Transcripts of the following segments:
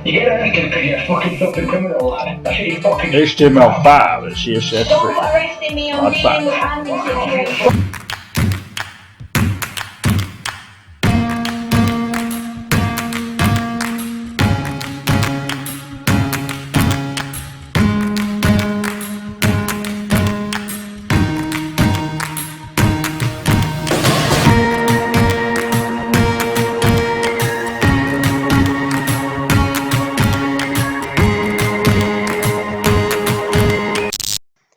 You get anything because you're a fucking criminal, lad. That's what you fucking HTML5 and CSS3. Stop arresting me, I'm dealing with admin situation.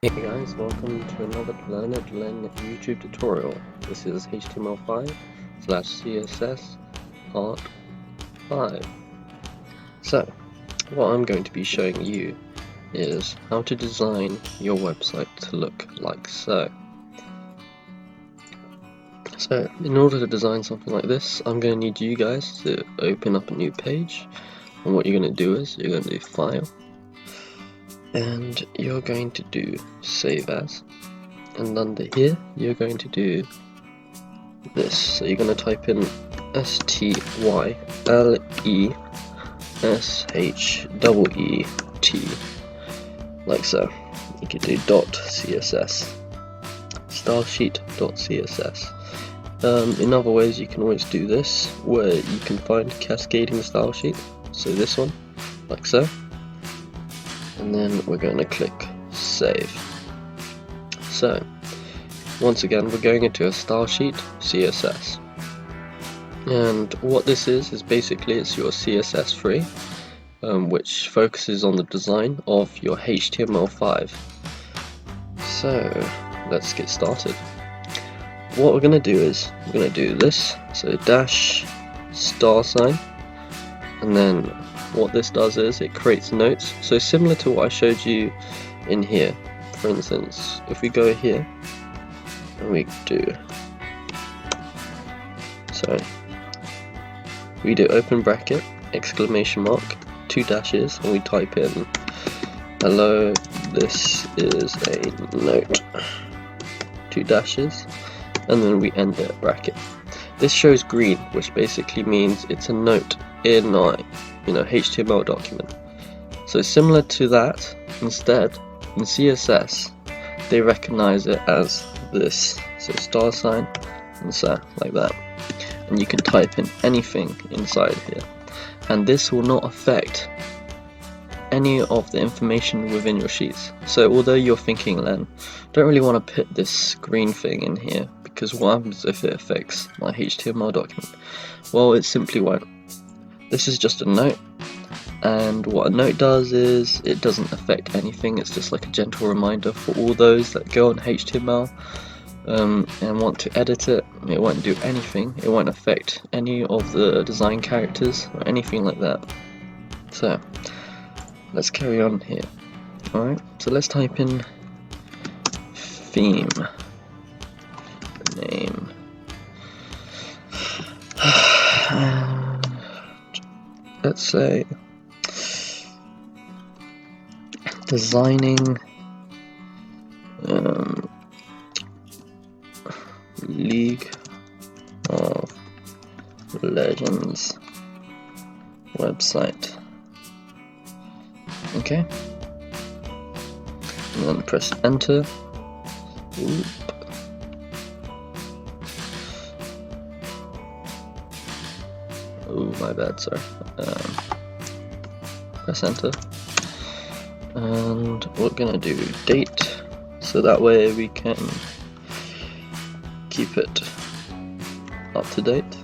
Hey guys, welcome to another LearnitLen YouTube tutorial. This is HTML5/CSS part 5. So, what I'm going to be showing you is how to design your website to look like so. So, in order to design something like this, I'm going to need you guys to open up a new page, and what you're going to do is you're going to do File, and you're going to do Save As, and under here you're going to do this. So you're going to type in STYLESHEET like so. You could do .css, stylesheet.css. In other ways you can always do this, where you can find Cascading Style Sheet, so this one, like so. And then we're going to click Save. So, once again, we're going into a style sheet, CSS. And what this is basically it's your CSS3, which focuses on the design of your HTML5. So, let's get started. What we're going to do is, we're going to do this, so dash $sign, and then what this does is it creates notes, so similar to what I showed you in here. For instance, if we go here and we do, so we do open bracket, exclamation mark, 2 dashes, and we type in hello, this is a note, 2 dashes, and then we end the bracket. This shows green, which basically means it's a note in our HTML document. So similar to that, instead in CSS they recognize it as this, so $sign and so like that, and you can type in anything inside here, and this will not affect any of the information within your sheets. So although you're thinking, Len, don't really want to put this green thing in here because what happens if it affects my HTML document? Well, it simply won't. This is just a note, and what a note does is it doesn't affect anything. It's just like a gentle reminder for all those that go on HTML and want to edit it. It won't do anything. It won't affect any of the design characters or anything like that. So let's carry on here. Alright, so let's type in theme name. Let's say designing League of Legends website. Okay, and then press enter. Oop. Oh, my bad, sorry. Press enter, and we're gonna do date, so that way we can keep it up to date.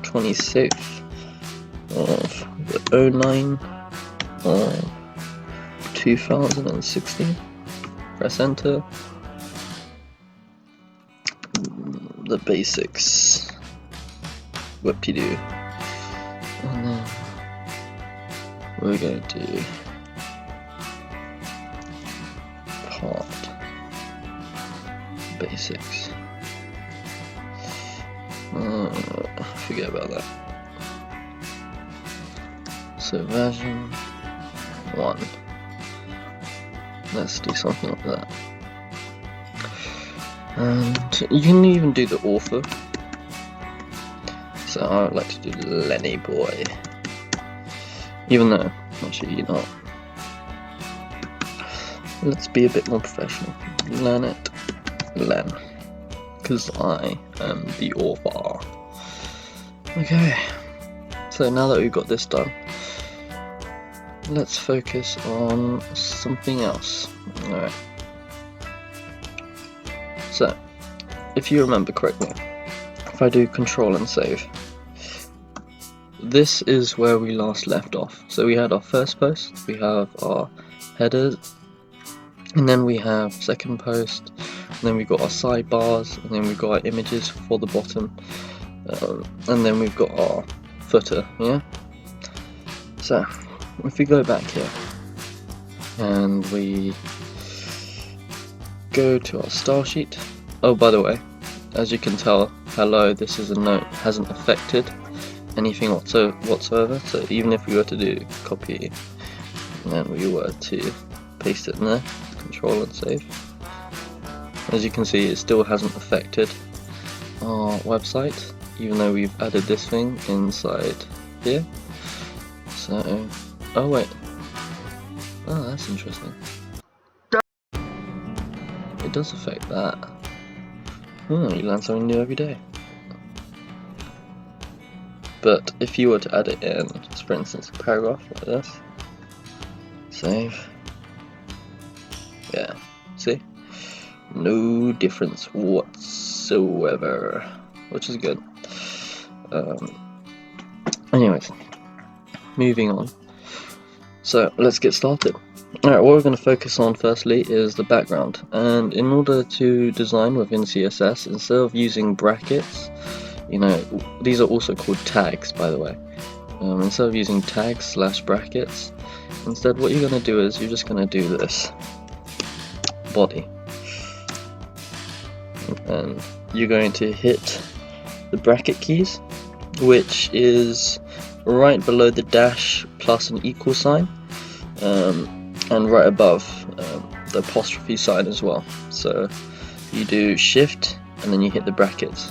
26th of the 09 of 2016. Press enter. The basics. Whoop-de-doo. And then we're going to do part basics. Forget about that. So version 1. Let's do something like that. And you can even do the author. So I would like to do Lenny Boy. even though actually you're not. Let's be a bit more professional. LearnitLen, because I am the author. Okay, so now that we've got this done, let's focus on something else. Alright. So, if you remember correctly, if I do control and save, this is where we last left off. So we had our first post, we have our headers, and then we have second post, and then we've got our sidebars, and then we've got our images for the bottom, and then we've got our footer, yeah? So, if we go back here, and we go to our style sheet. Oh, by the way, as you can tell, hello, this is a note, hasn't affected anything whatsoever. So even if we were to do copy, and then we were to paste it in there, control and save, as you can see, it still hasn't affected our website, even though we've added this thing inside here. So, oh wait, oh that's interesting. It does affect that. Oh, you learn something new every day. But if you were to add it in, just for instance, a paragraph like this, save, yeah, see? No difference whatsoever, which is good. Anyways, moving on. So let's get started. Alright, what we're going to focus on firstly is the background, and in order to design within CSS, instead of using brackets, you know, these are also called tags, by the way. Instead of using tags / brackets, instead what you're going to do is you're just going to do this body, and you're going to hit the bracket keys, which is right below the dash plus an equal sign, and right above the apostrophe sign as well. So you do shift and then you hit the brackets.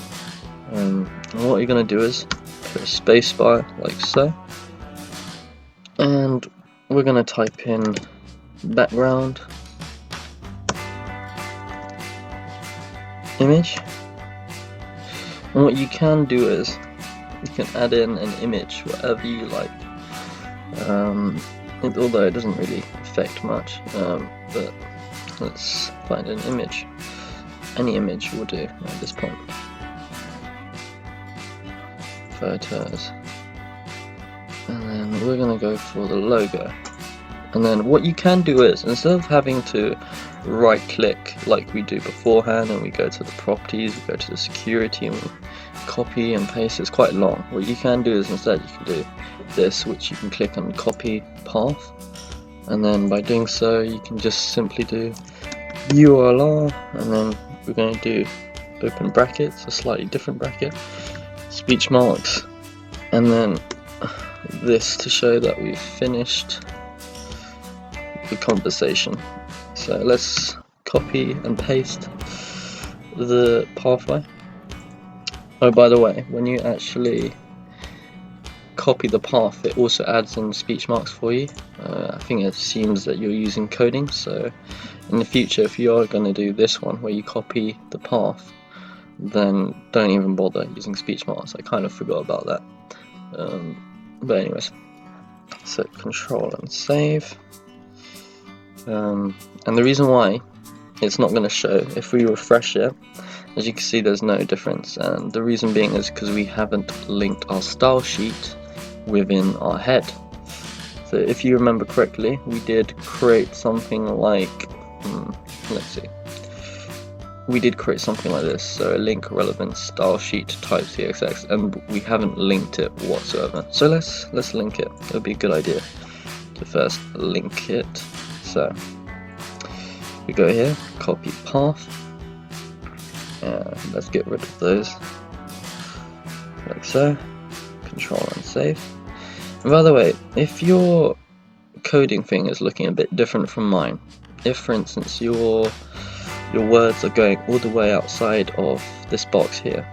And what you're going to do is put a space bar like so, and we're going to type in background image. And what you can do is you can add in an image, whatever you like, although it doesn't really affect much, but let's find an image. Any image will do at this point. Photos, and then we're going to go for the logo. And then what you can do is, instead of having to right click like we do beforehand and we go to the properties, we go to the security and we copy and paste, it's quite long. What you can do is instead you can do this, which you can click on copy path, and then by doing so you can just simply do URL, and then we're going to do open brackets, a slightly different bracket, speech marks, and then this to show that we've finished the conversation. So let's copy and paste the pathway. Oh, by the way, when you actually copy the path, it also adds in speech marks for you. I think it assumes that you're using coding, so in the future if you are going to do this one where you copy the path, then don't even bother using speech marks. I kind of forgot about that. But anyways, so control and save. And the reason why it's not going to show, if we refresh it, as you can see there's no difference, and the reason being is because we haven't linked our style sheet within our head. So if you remember correctly, we did create something like, let's see, we did create something like this, so a link relevant style sheet type CSS, and we haven't linked it whatsoever. So let's link it. It would be a good idea to first link it. So we go here, copy path, let's get rid of those like so, control and save. And by the way, if your coding thing is looking a bit different from mine, if for instance your words are going all the way outside of this box here,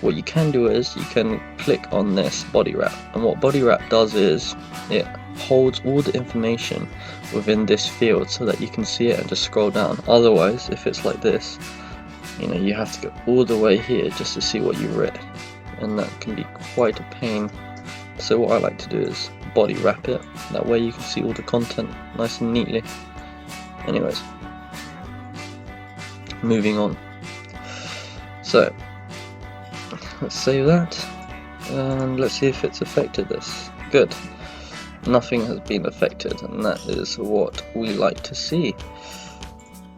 what you can do is you can click on this body wrap, and what body wrap does is it holds all the information within this field so that you can see it and just scroll down. Otherwise, if it's like this, you know, you have to go all the way here just to see what you read, and that can be quite a pain. So what I like to do is body wrap it, that way you can see all the content nice and neatly. Anyways, moving on. So let's save that, and let's see if it's affected this. Good, nothing has been affected, and that is what we like to see.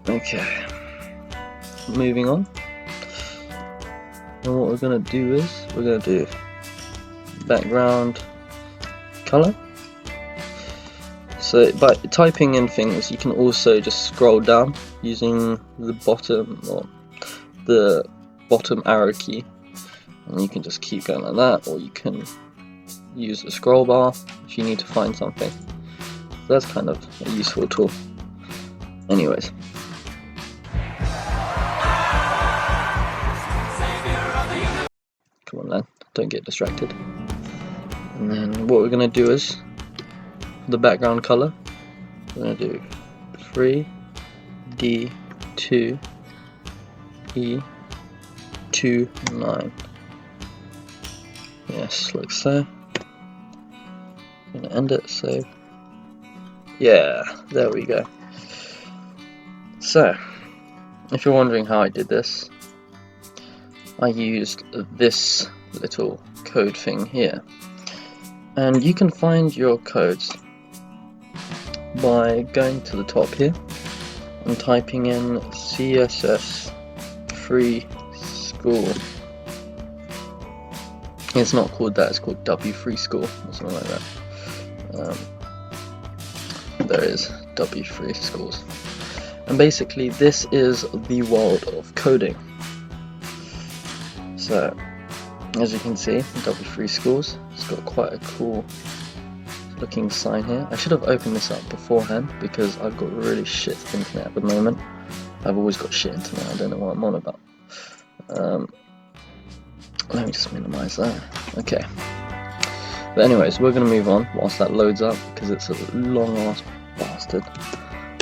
Okay, moving on. And what we're going to do is we're going to do background color. So by typing in things, you can also just scroll down using the bottom or the bottom arrow key, and you can just keep going like that, or you can use the scroll bar if you need to find something. So that's kind of a useful tool. Anyways, come on then, don't get distracted. And then what we're going to do is the background color, we're going to do 3D2 E29. Yes, like so. I'm going to end it, save. Yeah, there we go. So, if you're wondering how I did this, I used this little code thing here. And you can find your codes by going to the top here and typing in CSS free school. It's not called that, it's called W free school or something like that. There is W free schools. And basically this is the world of coding. So as you can see, W free schools, it's got quite a cool looking sign here. I should have opened this up beforehand because I've got really shit internet at the moment. I've always got shit internet, I don't know what I'm on about. Let me just minimize that. Okay. But anyways, we're going to move on whilst that loads up because it's a long ass bastard.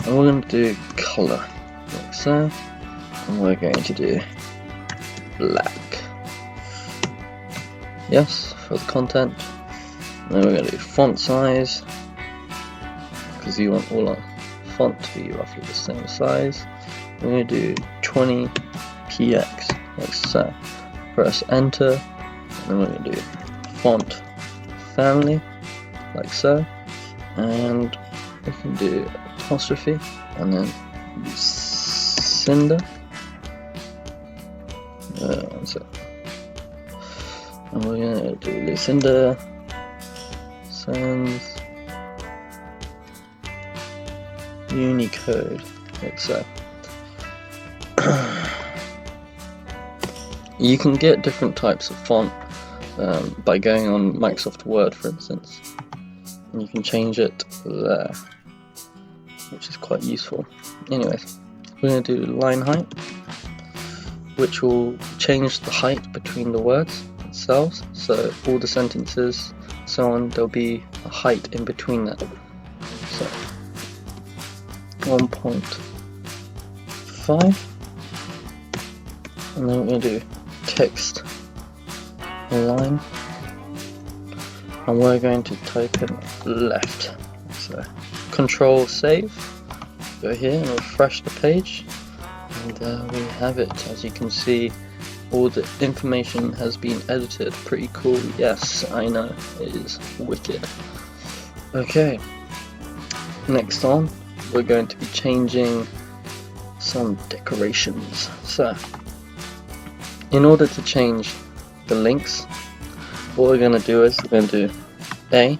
And we're going to do color like so, and we're going to do black. Yes, for the content. And then we're going to do font size, because you want all our font to be roughly the same size. We're going to do 20px, like so. Press enter, and then we're going to do font family, like so. And we can do apostrophe, and then cinder. One sec. And we're going to do Lucinda Sans Unicode, like so. You can get different types of font by going on Microsoft Word, for instance, and you can change it there, which is quite useful. Anyways, we're going to do line height, which will change the height between the words themselves, so all the sentences, so on, there'll be a height in between that. So 1.5, and then we're going to do text align, and we're going to type in left. So control save, go here and refresh the page, and there we have it. As you can see, all the information has been edited. Pretty cool. Yes, I know, it is wicked. Okay, next on we're going to be changing some decorations. So in order to change the links, what we're going to do is we're going to do A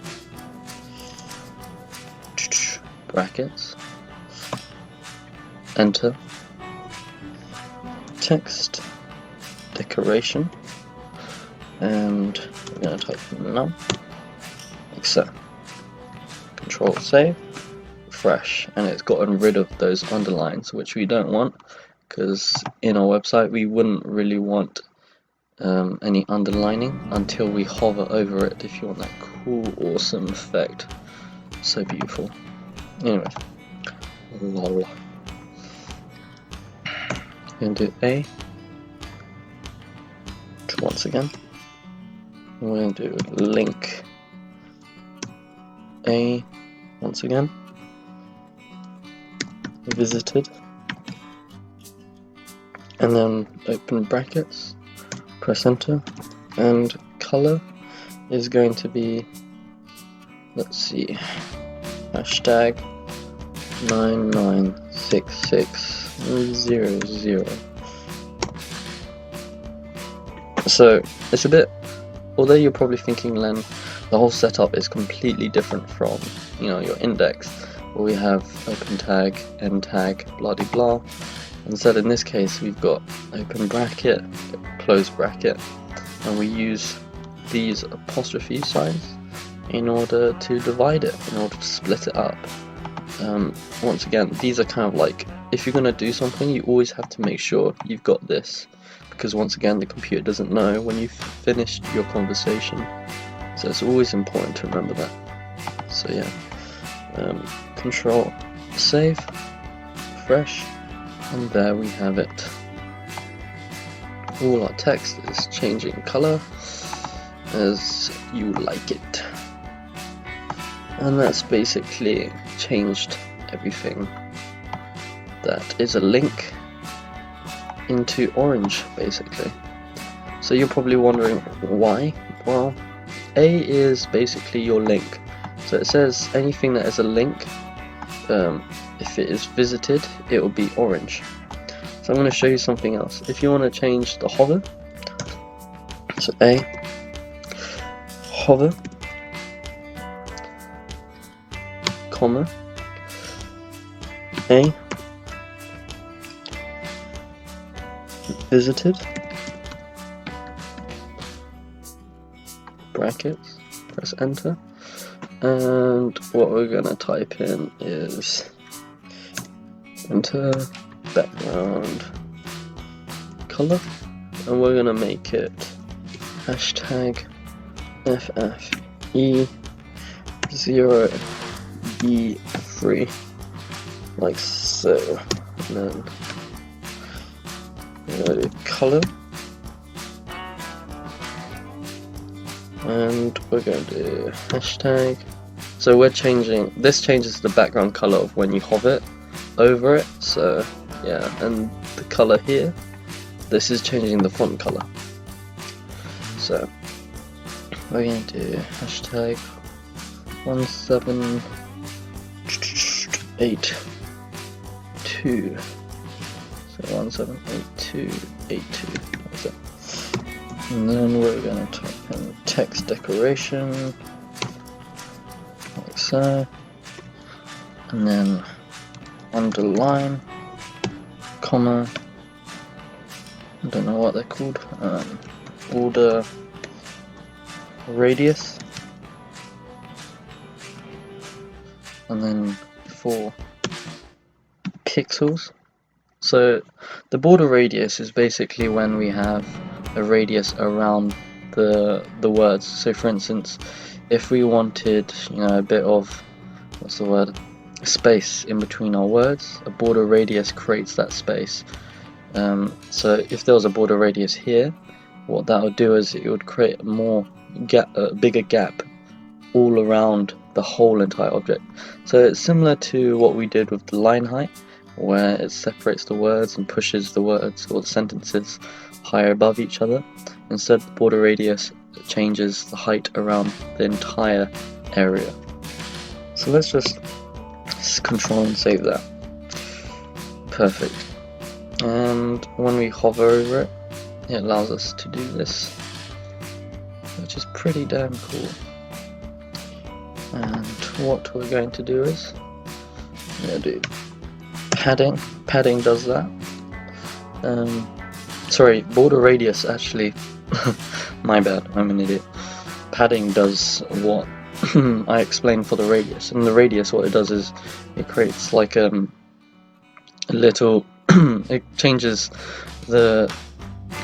brackets, enter, text decoration, and we're going to type none, like so. Control save, refresh, and it's gotten rid of those underlines, which we don't want, because in our website we wouldn't really want any underlining until we hover over it if you want that cool, awesome effect. So beautiful. Anyway, lol. We're going to do A once again. We're going to do link A once again. Visited. And then open brackets, press enter, and color is going to be, let's see, hashtag 996600. So it's a bit, although you're probably thinking, Len, the whole setup is completely different from, you know, your index, where we have open tag, end tag, blah de blah. Instead, in this case, we've got open bracket, close bracket, and we use these apostrophe signs in order to divide it, in order to split it up. Once again, these are kind of like, if you're going to do something, you always have to make sure you've got this, because once again, the computer doesn't know when you've finished your conversation, so it's always important to remember that. So yeah, control save, fresh, and there we have it. All our text is changing color as you like it. And that's basically changed everything that is a link into orange, basically. So you're probably wondering why. Well, A is basically your link. So it says anything that is a link, if it is visited, it will be orange. So I'm going to show you something else. If you want to change the hover, so A, hover, comma, A, visited, brackets, press enter, and what we're going to type in is enter background color, and we're going to make it hashtag FFE0E3, like so. And then we're going to do color, and we're going to do hashtag. So we're changing, this changes the background color of when you hover over it, so yeah, and the color here, this is changing the font color. So we're going to do hashtag 1782, so 178282, that's it. And then we're going to type in text decoration, like so, and then underline, comma, I don't know what they're called, border radius, and then 4 pixels. So the border radius is basically when we have a radius around the words. So for instance, if we wanted, you know, a bit of, what's the word, space in between our words, a border radius creates that space. So if there was a border radius here, what that would do is it would create a bigger gap all around the whole entire object. So it's similar to what we did with the line height, where it separates the words and pushes the words or the sentences higher above each other. Instead, the border radius changes the height around the entire area. So let's just control and save that. Perfect. And when we hover over it, it allows us to do this, which is pretty damn cool. And what we're going to do is we're going to do padding. Padding does that. Sorry, border radius actually. My bad, I'm an idiot. Padding does what I explained for the radius. And the radius, what it does is it creates like a little. It changes the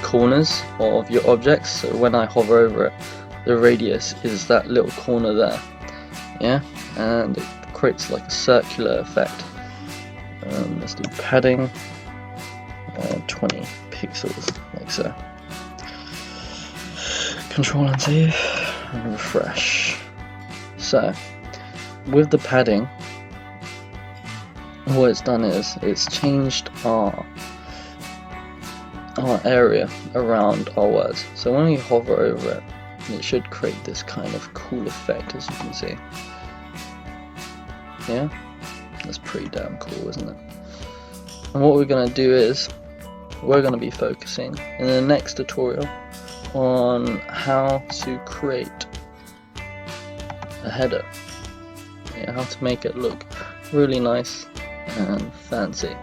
corners of your objects. So when I hover over it, the radius is that little corner there, yeah, and it creates like a circular effect. Let's do padding 20 pixels, like so. Control and save and refresh. So with the padding, what it's done is it's changed our area around our words. So when we hover over it, it should create this kind of cool effect, as you can see. Yeah, that's pretty damn cool, isn't it? And what we're going to do is we're going to be focusing in the next tutorial on how to create a header, yeah, how to make it look really nice and fancy.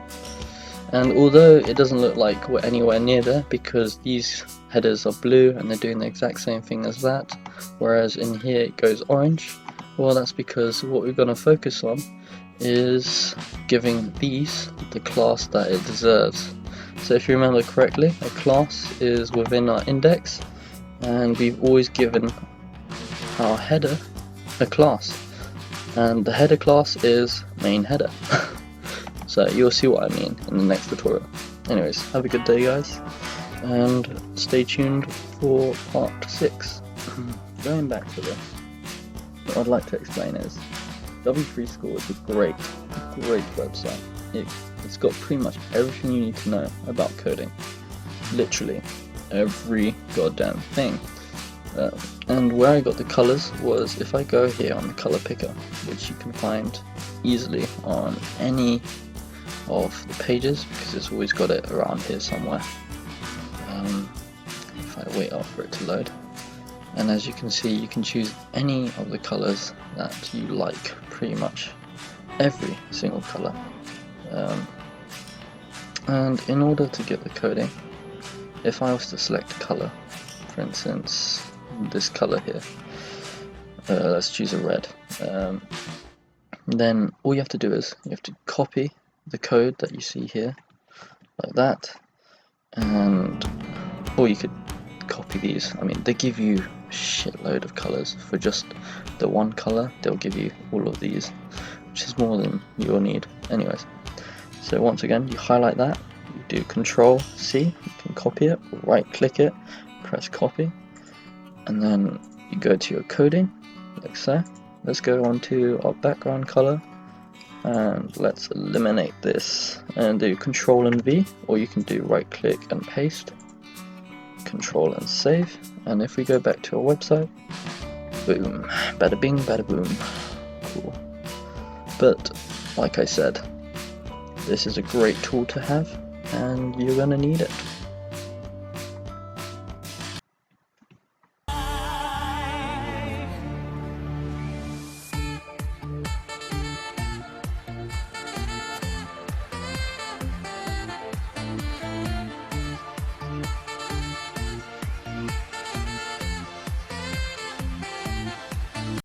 And although it doesn't look like we're anywhere near there, because these headers are blue and they're doing the exact same thing as that, whereas in here it goes orange, well, that's because what we're going to focus on is giving these the class that it deserves. So if you remember correctly, a class is within our index, and we've always given our header a class, and the header class is main header. So you'll see what I mean in the next tutorial. Anyways, have a good day guys, and stay tuned for part 6. Going back to this, what I'd like to explain is W3 School is a great website. It's got pretty much everything you need to know about coding. Literally every goddamn thing. And where I got the colors was if I go here on the color picker, which you can find easily on any of the pages because it's always got it around here somewhere. If I wait out for it to load, and as you can see, you can choose any of the colors that you like, pretty much every single color. And in order to get the coding, if I was to select a color, for instance this color here, let's choose a red, then all you have to do is you have to copy the code that you see here like that, and or you could copy these. I mean, they give you a shitload of colors. For just the one color they'll give you all of these, which is more than you'll need. Anyways, so once again you highlight that, you do Control C, you can copy it, right click it, press copy, and then you go to your coding like so. Let's go on to our background color, and let's eliminate this and do Control and V, or you can do right click and paste, Control and save. And if we go back to our website, boom, bada bing bada boom, cool. But like I said, this is a great tool to have and you're gonna need it.